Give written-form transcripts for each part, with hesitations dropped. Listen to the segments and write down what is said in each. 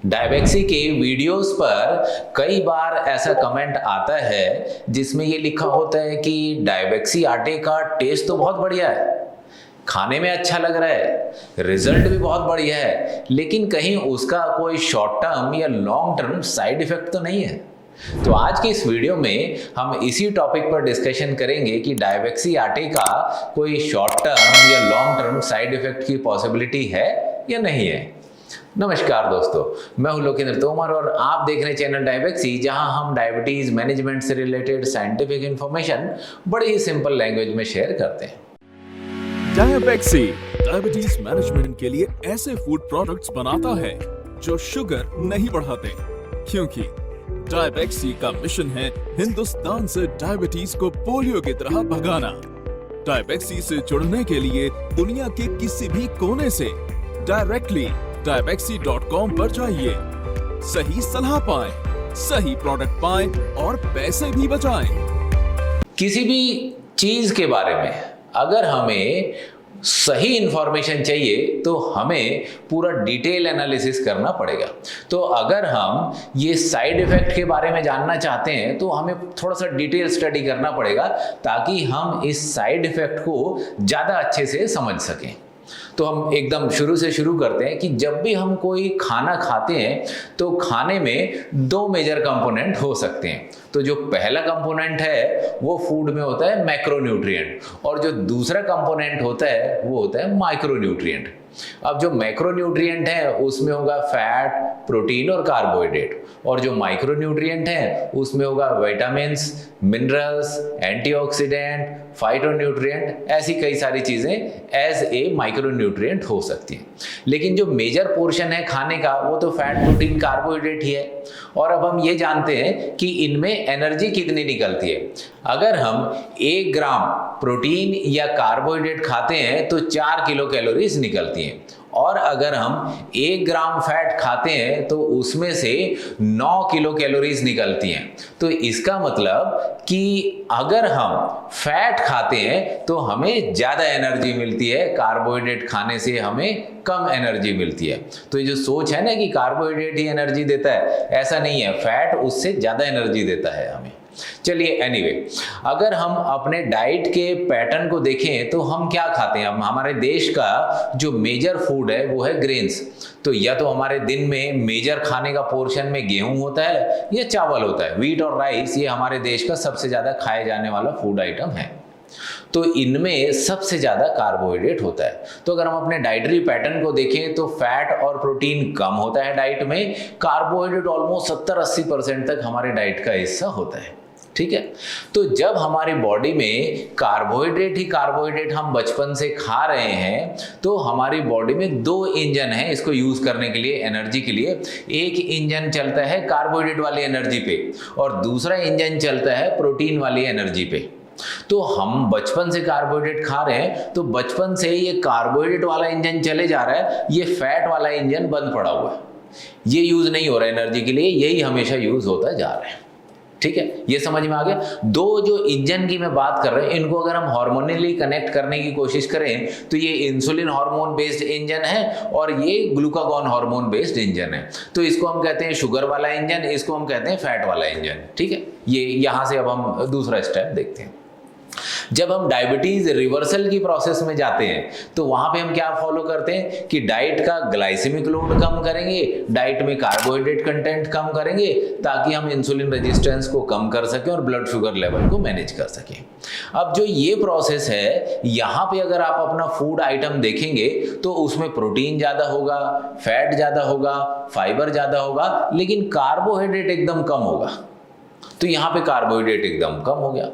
Diabexy के videos पर कई बार ऐसा कमेंट आता है जिसमें ये लिखा होता है कि डायबेक्सी आटे का टेस्ट तो बहुत बढ़िया है, खाने में अच्छा लग रहा है, रिजल्ट भी बहुत बढ़िया है, लेकिन कहीं उसका कोई शॉर्ट टर्म या लॉन्ग टर्म साइड इफेक्ट तो नहीं है। तो आज के इस वीडियो में हम इसी टॉपिक पर डिस्कशन करेंगे कि डायबेक्सी आटे का कोई शॉर्ट टर्म या लॉन्ग टर्म साइड इफेक्ट की पॉसिबिलिटी है या नहीं है। नमस्कार दोस्तों, मैं हूं लोकेंद्र तोमर और आप देख रहे हैं चैनल डायबेक्सी, जहां हम डायबिटीज मैनेजमेंट से रिलेटेड साइंटिफिक इंफॉर्मेशन बड़े ही सिंपल लैंग्वेज में शेयर करते हैं। डायबेक्सी डायबिटीज मैनेजमेंट के लिए ऐसे फूड प्रोडक्ट्स बनाता है जो शुगर नहीं बढ़ाते, क्योंकि डायबेक्सी का मिशन है हिंदुस्तान से डायबिटीज को पोलियो की तरह भगाना। डायबेक्सी से जुड़ने के लिए दुनिया के किसी भी कोने से डायरेक्टली diabeksy.com पर जाइए, सही सलाह पाएं, सही प्रोडक्ट पाएं और पैसे भी बचाएं। किसी भी चीज के बारे में अगर हमें सही इंफॉर्मेशन चाहिए तो हमें पूरा डिटेल एनालिसिस करना पड़ेगा। तो अगर हम ये साइड इफेक्ट के बारे में जानना चाहते हैं तो हमें थोड़ा सा डिटेल स्टडी करना पड़ेगा ताकि हम इस साइड इफेक्ट को ज़्यादा अच्छे से समझ सकें। तो हम एकदम शुरू से शुरू करते हैं कि जब भी हम कोई खाना खाते हैं तो खाने में दो मेजर कंपोनेंट हो सकते हैं। तो जो पहला कंपोनेंट है वो फूड में होता है मैक्रोन्यूट्रिएंट और जो दूसरा कंपोनेंट होता है वो होता है माइक्रोन्यूट्रिएंट। अब जो मैक्रोन्यूट्रिएंट है उसमें होगा फैट, प्रोटीन और कार्बोहाइड्रेट, और जो माइक्रोन्यूट्रिएंट है उसमें होगा विटामिन्स, मिनरल्स, एंटीऑक्सीडेंट, फाइटोन्यूट्रिएंट, ऐसी कई सारी चीजें एज ए माइक्रोन्यूट्रिएंट हो सकती हैं। लेकिन जो मेजर पोर्शन है खाने का वो तो फैट, प्रोटीन, कार्बोहाइड्रेट ही है। और अब हम ये जानते हैं कि इनमें एनर्जी कितनी निकलती है। अगर हम 1 ग्राम प्रोटीन या कार्बोहाइड्रेट खाते हैं तो 4 किलो कैलोरीज निकलती हैं, और अगर हम 1 ग्राम फैट खाते हैं तो उसमें से 9 किलो कैलोरीज निकलती हैं। तो इसका मतलब कि अगर हम फैट खाते हैं तो हमें ज़्यादा एनर्जी मिलती है, कार्बोहाइड्रेट खाने से हमें कम एनर्जी मिलती है। तो ये जो सोच है ना कि कार्बोहाइड्रेट ही एनर्जी देता है, ऐसा नहीं है, फैट उससे ज़्यादा एनर्जी देता है हमें। चलिए एनीवे, अगर हम अपने डाइट के पैटर्न को देखें तो हम क्या खाते हैं। अब हमारे देश का जो मेजर फूड है वो है ग्रेन्स। तो या तो हमारे दिन में मेजर खाने का पोर्शन में गेहूं होता है या चावल होता है। व्हीट और राइस ये हमारे देश का सबसे ज्यादा खाए जाने वाला फूड आइटम है। तो इनमें सबसे ज्यादा कार्बोहाइड्रेट होता है। तो अगर हम अपने डाइटरी पैटर्न को देखें तो फैट और प्रोटीन कम होता है डाइट में, कार्बोहाइड्रेट ऑलमोस्ट 70-80% तक हमारे डाइट का हिस्सा होता है। ठीक है, तो जब हमारी बॉडी में कार्बोहाइड्रेट ही कार्बोहाइड्रेट हम बचपन से खा रहे हैं तो हमारी बॉडी में 2 इंजन हैं इसको यूज करने के लिए, एनर्जी के लिए। एक इंजन चलता है कार्बोहाइड्रेट वाली एनर्जी पे और दूसरा इंजन चलता है प्रोटीन वाली एनर्जी पे। तो हम बचपन से कार्बोहाइड्रेट खा रहे हैं तो बचपन से ये कार्बोहाइड्रेट वाला इंजन चले जा रहा है, ये फैट वाला इंजन बंद पड़ा हुआ है, ये यूज नहीं हो रहा है एनर्जी के लिए, यही हमेशा यूज होता जा रहा है। ठीक है, ये समझ में आ गया। 2 जो इंजन की मैं बात कर रहे हैं इनको अगर हम हार्मोनियली कनेक्ट करने की कोशिश करें तो ये इंसुलिन हार्मोन बेस्ड इंजन है और ये ग्लूकागॉन हार्मोन बेस्ड इंजन है। तो इसको हम कहते हैं शुगर वाला इंजन, इसको हम कहते हैं फैट वाला इंजन। ठीक है, ये यहां से अब हम दूसरा स्टेप देखते हैं। जब हम डायबिटीज रिवर्सल की प्रोसेस में जाते हैं तो वहां पे हम क्या फॉलो करते हैं कि डाइट का ग्लाइसेमिक लोड कम करेंगे, डाइट में कार्बोहाइड्रेट कंटेंट कम करेंगे ताकि हम इंसुलिन रेजिस्टेंस को कम कर सकें और ब्लड शुगर लेवल को मैनेज कर सकें। अब जो ये प्रोसेस है, यहाँ पे अगर आप अपना फूड आइटम देखेंगे तो उसमें प्रोटीन ज्यादा होगा, फैट ज्यादा होगा, फाइबर ज्यादा होगा, लेकिन कार्बोहाइड्रेट एकदम कम होगा। तो यहाँ पे कार्बोहाइड्रेट एकदम कम हो गया।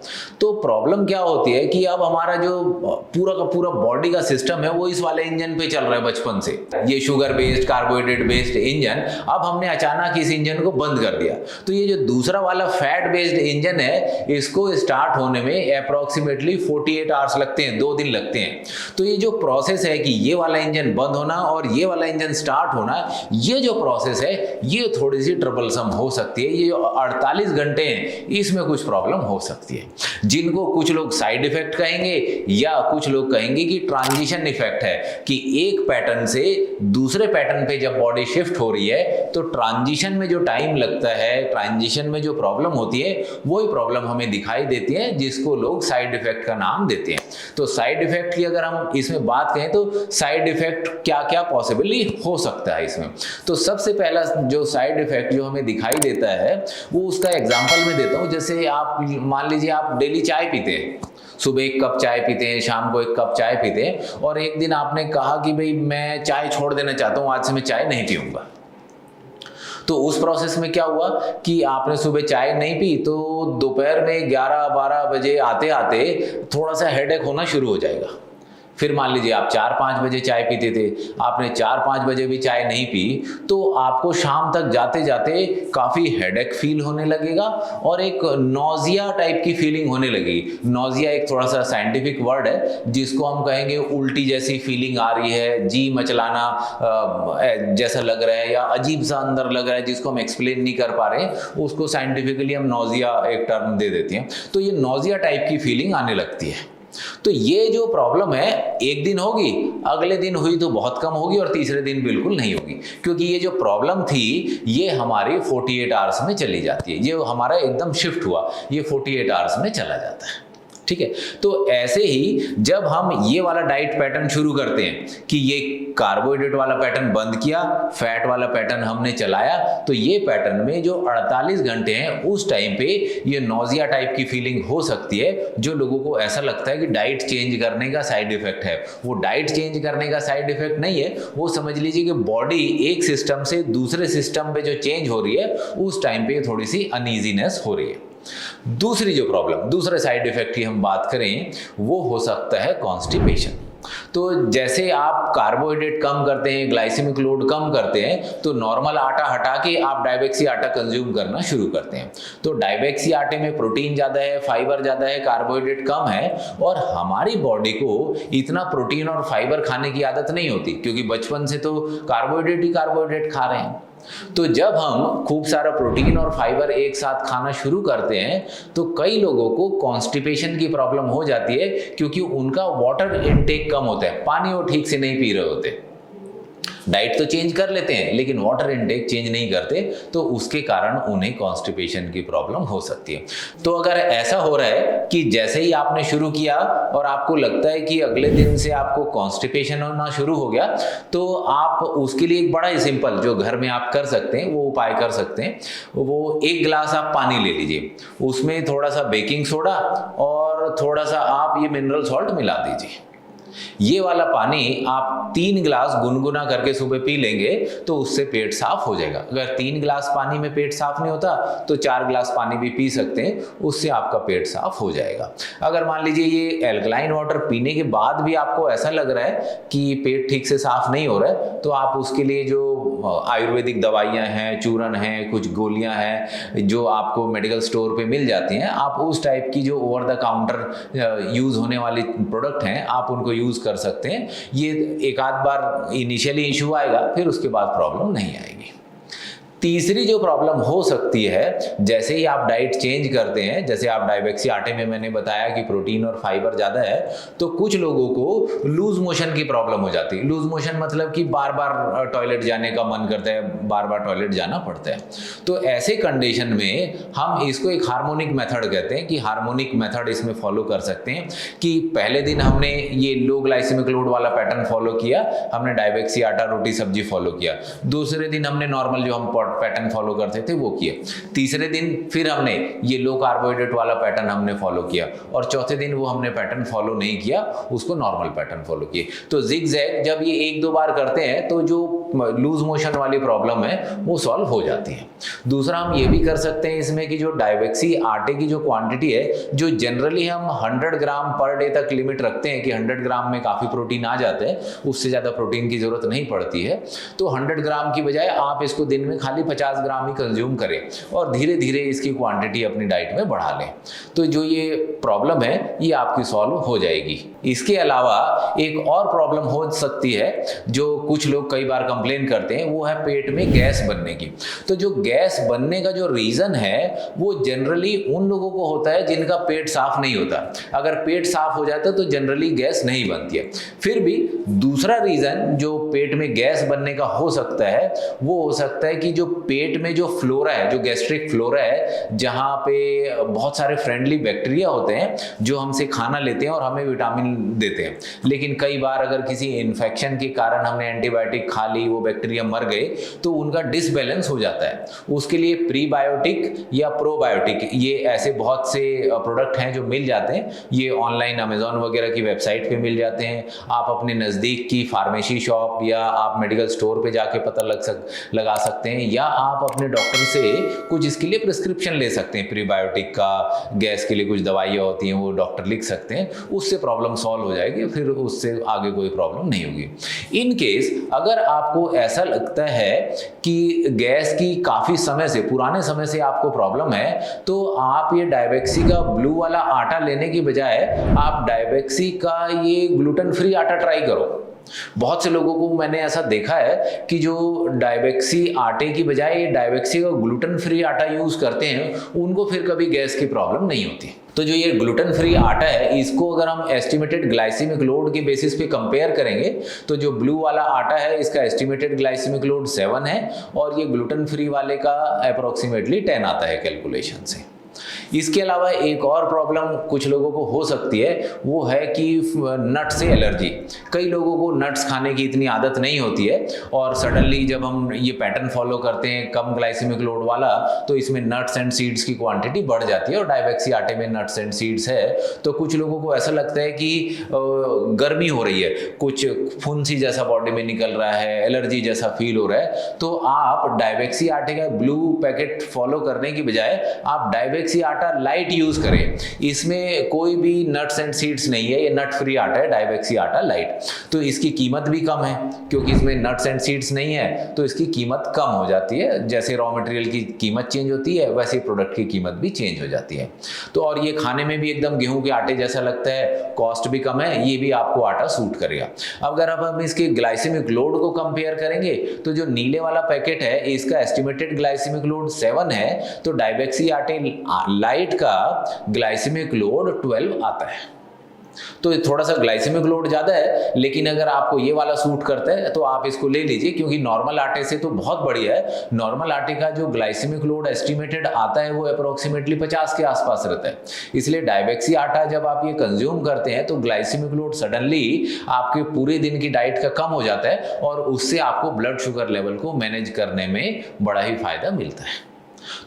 तो प्रॉब्लम क्या होती है कि अब हमारा जो पूरा का पूरा बॉडी का सिस्टम है वो इस वाले इंजन पे चल रहा है बचपन से, ये sugar based carbohydrate based engine. अब हमने अचानक इस इंजन को बंद कर दिया तो ये जो दूसरा वाला फैट बेस्ड इंजन है इसको स्टार्ट होने में अप्रोक्सीमेटली 48 आवर्स लगते हैं, 2 दिन लगते हैं। तो ये जो प्रोसेस है कि ये वाला इंजन बंद होना और ये वाला इंजन स्टार्ट होना, ये जो प्रोसेस है ये थोड़ी सी ट्रबलसम हो सकती है। ये जो 48 घंटे हैं, इसमें कुछ प्रॉब्लम हो सकती है, जिनको कुछ लोग साइड इफेक्ट कहेंगे या कुछ लोग कहेंगे कि ट्रांजिशन इफेक्ट है, कि एक पैटर्न से दूसरे पैटर्न पे जब बॉडी शिफ्ट हो रही है तो ट्रांजिशन में जो टाइम लगता है, ट्रांजिशन में जो प्रॉब्लम होती है, वही प्रॉब्लम हमें दिखाई देती है, जिसको लोग साइड इफेक्ट का नाम देते हैं। तो साइड इफेक्ट की अगर हम इसमें बात करें तो साइड इफेक्ट क्या क्या पॉसिबली हो सकता है इसमें। तो सबसे पहला जो साइड इफेक्ट जो हमें दिखाई देता है वो उसका एग्जांपल मैं देता हूं। जैसे आप मान लीजिए आप डेली चाय पीते हैं, सुबह 1 कप चाय पीते हैं, शाम को 1 कप चाय पीते हैं, और एक दिन आपने कहा कि भाई मैं चाय छोड़ देना चाहता हूं, आज से मैं चाय नहीं पीऊंगा। तो उस प्रोसेस में क्या हुआ कि आपने सुबह चाय नहीं पी तो दोपहर में 11-12 बजे आते आते थोड़ा सा हेडेक होना शुरू हो जाएगा। फिर मान लीजिए आप 4-5 बजे चाय पीते थे, आपने 4-5 बजे भी चाय नहीं पी तो आपको शाम तक जाते जाते काफ़ी हेडेक फील होने लगेगा और एक नोजिया टाइप की फीलिंग होने लगेगी। नोजिया एक थोड़ा सा साइंटिफिक वर्ड है जिसको हम कहेंगे उल्टी जैसी फीलिंग आ रही है, जी मचलाना जैसा लग रहा है या अजीब सा अंदर लग रहा है जिसको हम एक्सप्लेन नहीं कर पा रहे हैं, उसको साइंटिफिकली हम नोजिया एक टर्म दे देते हैं। तो ये नोजिया टाइप की फीलिंग आने लगती है। तो ये जो प्रॉब्लम है एक दिन होगी, अगले दिन हुई तो बहुत कम होगी और तीसरे दिन बिल्कुल नहीं होगी, क्योंकि ये जो प्रॉब्लम थी ये हमारी 48 आवर्स में चली जाती है। ये हमारा एकदम शिफ्ट हुआ, ये 48 आवर्स में चला जाता है। ठीक है, तो ऐसे ही जब हम ये वाला डाइट पैटर्न शुरू करते हैं कि ये कार्बोहाइड्रेट वाला पैटर्न बंद किया, फैट वाला पैटर्न हमने चलाया, तो ये पैटर्न में जो 48 घंटे हैं उस टाइम पे ये नोजिया टाइप की फीलिंग हो सकती है, जो लोगों को ऐसा लगता है कि डाइट चेंज करने का साइड इफेक्ट है। वो डाइट चेंज करने का साइड इफेक्ट नहीं है, वो समझ लीजिए कि बॉडी एक सिस्टम से दूसरे सिस्टम पे जो चेंज हो रही है उस टाइम पे थोड़ी सी अनईजीनेस हो रही है। दूसरी जो प्रॉब्लम, दूसरे साइड इफेक्ट की हम बात करें, वो हो सकता है कॉन्स्टिपेशन। तो जैसे आप कार्बोहाइड्रेट कम करते हैं, ग्लाइसेमिक लोड कम करते हैं, तो नॉर्मल आटा हटा के आप डायबेक्सी आटा कंज्यूम करना शुरू करते हैं। तो डायबेक्सी आटे में प्रोटीन ज़्यादा है, फाइबर ज़्यादा है, कार्बोहाइड्रेट कम है, और हमारी बॉडी को इतना प्रोटीन और फाइबर खाने की आदत नहीं होती, क्योंकि बचपन से तो कार्बोहाइड्रेट ही कार्बोहाइड्रेट खा रहे हैं। तो जब हम खूब सारा प्रोटीन और फाइबर एक साथ खाना शुरू करते हैं तो कई लोगों को कॉन्स्टिपेशन की प्रॉब्लम हो जाती है, क्योंकि उनका वाटर इनटेक कम होता है, पानी वो ठीक से नहीं पी रहे होते। डाइट तो चेंज कर लेते हैं लेकिन वाटर इनटेक चेंज नहीं करते, तो उसके कारण उन्हें कॉन्स्टिपेशन की प्रॉब्लम हो सकती है। तो अगर ऐसा हो रहा है कि जैसे ही आपने शुरू किया और आपको लगता है कि अगले दिन से आपको कॉन्स्टिपेशन होना शुरू हो गया, तो आप उसके लिए एक बड़ा ही सिंपल जो घर में आप कर सकते हैं, वो उपाय कर सकते हैं। वो 1 गिलास आप पानी ले लीजिए, उसमें थोड़ा सा बेकिंग सोडा और थोड़ा सा आप ये मिनरल सॉल्ट मिला दीजिए। ये वाला पानी आप 3 गिलास गुनगुना करके सुबह पी लेंगे तो उससे पेट साफ हो जाएगा। अगर 3 गिलास पानी में पेट साफ नहीं होता तो 4 गिलास पानी भी पी सकते हैं, उससे आपका पेट साफ हो जाएगा। अगर मान लीजिए ये एल्कलाइन वाटर पीने के बाद भी आपको ऐसा लग रहा है कि पेट ठीक से साफ नहीं हो रहा है, तो आप उसके लिए जो आयुर्वेदिक दवाइयाँ हैं, चूरन हैं, कुछ गोलियाँ हैं जो आपको मेडिकल स्टोर पे मिल जाती हैं, आप उस टाइप की जो ओवर द काउंटर यूज होने वाली प्रोडक्ट हैं आप उनको यूज कर सकते हैं। ये एक आध बार इनिशियली इशू आएगा, फिर उसके बाद प्रॉब्लम नहीं आएगी। तीसरी जो प्रॉब्लम हो सकती है, जैसे ही आप डाइट चेंज करते हैं, जैसे आप डायबेक्सी आटे में मैंने बताया कि प्रोटीन और फाइबर ज़्यादा है, तो कुछ लोगों को लूज मोशन की प्रॉब्लम हो जाती है। लूज मोशन मतलब कि बार बार टॉयलेट जाने का मन करता है, बार बार टॉयलेट जाना पड़ता है। तो ऐसे कंडीशन में हम इसको एक हार्मोनिक मेथड कहते हैं कि हार्मोनिक मेथड इसमें फॉलो कर सकते हैं कि पहले दिन हमने ये लो ग्लाइसेमिक लोड वाला पैटर्न फॉलो किया, हमने डायबेक्सी आटा रोटी सब्जी फॉलो किया। दूसरे दिन हमने नॉर्मल जो हम पैटर्न फॉलो करते थे वो किए। तीसरे दिन फिर हमने ये लो कार्बोहाइड्रेट वाला पैटर्न हमने फॉलो किया, और चौथे दिन वो हमने पैटर्न फॉलो नहीं किया, उसको नॉर्मल पैटर्न फॉलो किए। तो जिगजैग जब ये 1-2 बार करते हैं तो जो लूज मोशन वाली प्रॉब्लम है वो सॉल्व हो जाती है। दूसरा हम ये भी कर सकते हैं इसमें कि जो डायबेक्सी आटे की जो क्वांटिटी है, जो जनरली हम 100 ग्राम पर डे तक लिमिट रखते हैं कि 100 ग्राम में काफ़ी प्रोटीन आ जाते हैं, उससे ज़्यादा प्रोटीन की ज़रूरत नहीं पड़ती है, तो 100 ग्राम की बजाय आप इसको दिन में खाली 50 ग्राम ही कंज्यूम करें और धीरे धीरे इसकी क्वांटिटी अपनी डाइट में बढ़ा लें। तो जो ये प्रॉब्लम है ये आपकी सॉल्व हो जाएगी। इसके अलावा एक और प्रॉब्लम हो सकती है जो कुछ लोग कई बार कंप्लेन करते हैं वो है पेट में गैस बनने की। तो जो गैस बनने का जो रीज़न है वो जनरली उन लोगों को होता है जिनका पेट साफ नहीं होता। अगर पेट साफ हो जाता है तो जनरली गैस नहीं बनती है। फिर भी दूसरा रीज़न जो पेट में गैस बनने का हो सकता है वो हो सकता है कि जो पेट में जो फ्लोरा है, जो गैस्ट्रिक फ्लोरा है, जहाँ पे बहुत सारे फ्रेंडली बैक्टीरिया होते हैं जो हमसे खाना लेते हैं और हमें विटामिन देते हैं, लेकिन कई बार अगर किसी इन्फेक्शन के कारण हमने एंटीबायोटिक खा ली, वो बैक्टीरिया मर गए, तो उनका डिसबैलेंस हो जाता है। उसके लिए प्रीबायोटिक या प्रोबायोटिक, ये ऐसे बहुत से प्रोडक्ट हैं जो मिल जाते हैं। ये ऑनलाइन अमेजॉन वगैरह की वेबसाइट पे मिल जाते हैं। आप अपने नज़दीक की फार्मेसी शॉप या आप मेडिकल स्टोर पे जाके पता लगा सकते हैं, या आप अपने डॉक्टर से कुछ इसके लिए प्रिस्क्रिप्शन ले सकते हैं। प्रीबायोटिक का, गैस के लिए कुछ दवाइयाँ होती हैं वो डॉक्टर लिख सकते हैं, उससे प्रॉब्लम सॉल्व हो जाएगी, फिर उससे आगे कोई प्रॉब्लम नहीं होगी। इन केस अगर आपको ऐसा लगता है कि गैस की काफ़ी समय से, पुराने समय से आपको प्रॉब्लम है, तो आप ये डायबेक्सी का ब्लू वाला आटा लेने की बजाय आप डायबेक्सी का ये ग्लूटेन फ्री आटा ट्राई करो। बहुत से लोगों को मैंने ऐसा देखा है कि जो डायबेक्सी आटे की बजाय ये डायबेक्सी का ग्लूटेन फ्री आटा यूज करते हैं, उनको फिर कभी गैस की प्रॉब्लम नहीं होती। तो जो ये ग्लूटेन फ्री आटा है, इसको अगर हम एस्टिमेटेड ग्लाइसेमिक लोड के बेसिस पे कंपेयर करेंगे तो जो ब्लू वाला आटा है इसका एस्टिमेटेड ग्लाइसेमिक लोड 7 है और ये ग्लूटेन फ्री वाले का अप्रोक्सीमेटली 10 आता है कैलकुलेशन से। इसके अलावा एक और प्रॉब्लम कुछ लोगों को हो सकती है, वो है कि नट से एलर्जी। कई लोगों को नट्स खाने की इतनी आदत नहीं होती है और सडनली जब हम ये पैटर्न फॉलो करते हैं कम ग्लाइसेमिक लोड वाला, तो इसमें नट्स एंड सीड्स की क्वांटिटी बढ़ जाती है और डायबेक्सी आटे में नट्स एंड सीड्स है, तो कुछ लोगों को ऐसा लगता है कि गर्मी हो रही है, कुछ फुंसी जैसा बॉडी में निकल रहा है, एलर्जी जैसा फील हो रहा है। तो आप डायबेक्सी आटे का ब्लू पैकेट फॉलो करने की बजाय आप डायबेक्सी आटा लाइट यूज करें। इसमें कोई भी नट्स एंड सीड्स नहीं है, ये नट फ्री आटा है, डायबेक्सी आटा लाइट। तो इसकी कीमत भी कम है क्योंकि इसमें नट्स एंड सीड्स नहीं है, तो इसकी कीमत कम हो जाती है। जैसे रॉ मटेरियल की कीमत चेंज होती है वैसे प्रोडक्ट की कीमत भी चेंज हो जाती है। तो और ये खाने में भी एकदम गेहूं के आटे जैसा लगता है, कॉस्ट भी कम है, ये भी आपको आटा सूट करेगा। अगर अब हम इसके ग्लाइसेमिक लोड को कंपेयर करेंगे तो जो नीले वाला पैकेट है इसका एस्टिमेटेड ग्लाइसेमिक लोड 7 है, तो डायबेक्सी आटे लाइट का ग्लाइसेमिक लोड 12 आता है। तो थोड़ा सा ग्लाइसेमिक लोड ज़्यादा है, लेकिन अगर आपको ये वाला सूट करता है तो आप इसको ले लीजिए, क्योंकि नॉर्मल आटे से तो बहुत बढ़िया है। नॉर्मल आटे का जो ग्लाइसेमिक लोड एस्टिमेटेड आता है वो अप्रोक्सीमेटली 50 के आसपास रहता है। इसलिए डायबेक्सी आटा जब आप ये कंज्यूम करते हैं तो ग्लाइसेमिक लोड सडनली आपके पूरे दिन की डाइट का कम हो जाता है और उससे आपको ब्लड शुगर लेवल को मैनेज करने में बड़ा ही फायदा मिलता है।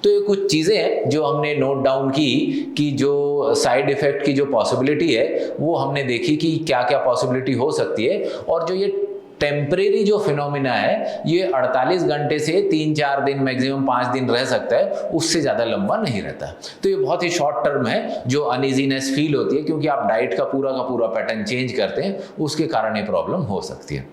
तो ये कुछ चीज़ें हैं जो हमने नोट डाउन की कि जो साइड इफेक्ट की जो पॉसिबिलिटी है वो हमने देखी कि क्या क्या पॉसिबिलिटी हो सकती है। और जो ये टेम्परेरी जो फिनोमिना है ये 48 घंटे से 3-4 दिन, मैक्सिमम 5 दिन रह सकता है, उससे ज़्यादा लंबा नहीं रहता। तो ये बहुत ही शॉर्ट टर्म है जो अनइजीनेस फील होती है क्योंकि आप डाइट का पूरा पैटर्न चेंज करते हैं, उसके कारण ये प्रॉब्लम हो सकती है।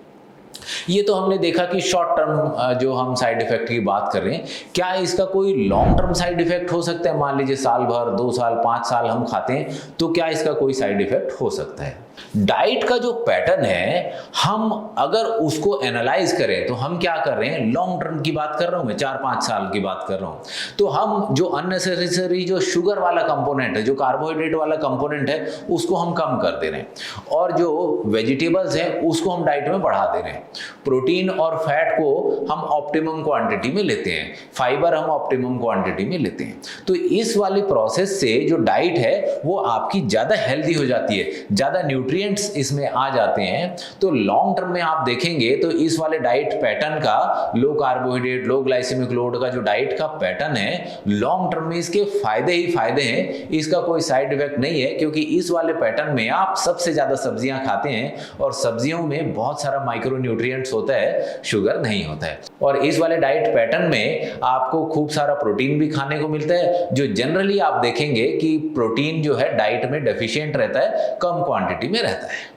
ये तो हमने देखा कि शॉर्ट टर्म जो हम साइड इफेक्ट की बात कर रहे हैं, क्या इसका कोई लॉन्ग टर्म साइड इफेक्ट हो सकता है? मान लीजिए साल भर, 2 साल, 5 साल हम खाते हैं तो क्या इसका कोई साइड इफेक्ट हो सकता है? डाइट का जो पैटर्न है, हम अगर उसको एनालाइज करें तो हम क्या कर रहे हैं, लॉन्ग टर्म की बात कर रहा हूं मैं, 4-5 साल की बात कर रहा हूं, तो हम जो अननेसेसरी जो शुगर वाला कंपोनेंट है, जो कार्बोहाइड्रेट वाला कंपोनेंट है, उसको हम कम कर दे रहे हैं और जो वेजिटेबल्स हैं उसको हम डाइट में बढ़ा दे रहे हैं। प्रोटीन और फैट को हम ऑप्टिमम क्वांटिटी में लेते हैं, फाइबर हम ऑप्टिमम क्वांटिटी में लेते हैं। तो इस वाली प्रोसेस से जो डाइट है वो आपकी ज़्यादा हेल्दी हो जाती है, ज़्यादा न्यूट्रिएंट्स इसमें आ जाते हैं। तो लॉन्ग टर्म में आप देखेंगे तो इस वाले डाइट पैटर्न का, लो कार्बोहाइड्रेट, लो ग्लाइसेमिक लोड का जो डाइट का पैटर्न है, लॉन्ग टर्म में इसके फायदे ही फायदे हैं, इसका कोई साइड इफेक्ट नहीं है। क्योंकि इस वाले पैटर्न में आप सबसे ज़्यादा सब्जियां खाते हैं और सब्जियों में बहुत सारा माइक्रो न्यूट्रिएंट्स होता है, शुगर नहीं होता है। और इस वाले डाइट पैटर्न में आपको खूब सारा प्रोटीन भी खाने को मिलता है, जो जनरली आप देखेंगे कि प्रोटीन जो है डाइट में डेफिशिएंट रहता है, कम क्वांटिटी में रहता है।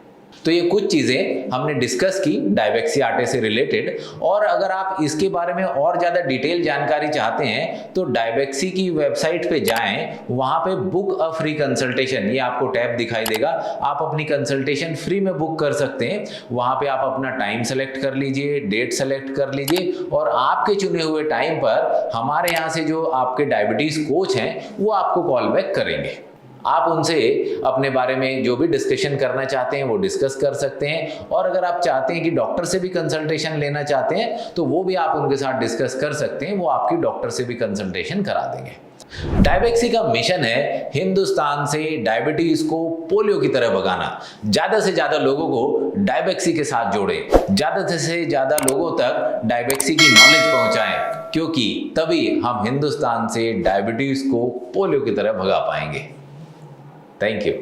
तो ये कुछ चीज़ें हमने डिस्कस की डायबेक्सी आटे से रिलेटेड। और अगर आप इसके बारे में और ज़्यादा डिटेल जानकारी चाहते हैं तो डायबेक्सी की वेबसाइट पे जाएं, वहाँ पे बुक अ फ्री कंसल्टेशन, ये आपको टैब दिखाई देगा, आप अपनी कंसल्टेशन फ्री में बुक कर सकते हैं। वहाँ पे आप अपना टाइम सेलेक्ट कर लीजिए, डेट सेलेक्ट कर लीजिए और आपके चुने हुए टाइम पर हमारे यहाँ से जो आपके डायबिटीज़ कोच हैं वो आपको कॉल बैक करेंगे। आप उनसे अपने बारे में जो भी डिस्कशन करना चाहते हैं वो डिस्कस कर सकते हैं। और अगर आप चाहते हैं कि डॉक्टर से भी कंसल्टेशन लेना चाहते हैं तो वो भी आप उनके साथ डिस्कस कर सकते हैं, वो आपकी डॉक्टर से भी कंसल्टेशन करा देंगे। डायबेक्सी का मिशन है हिंदुस्तान से डायबिटीज को पोलियो की तरह भगाना। ज्यादा से ज्यादा लोगों को डायबेक्सी के साथ जोड़े, ज्यादा से ज्यादा लोगों तक डायबेक्सी की नॉलेज पहुंचाएं, क्योंकि तभी हम हिंदुस्तान से डायबिटीज को पोलियो की तरह भगा पाएंगे। Thank you.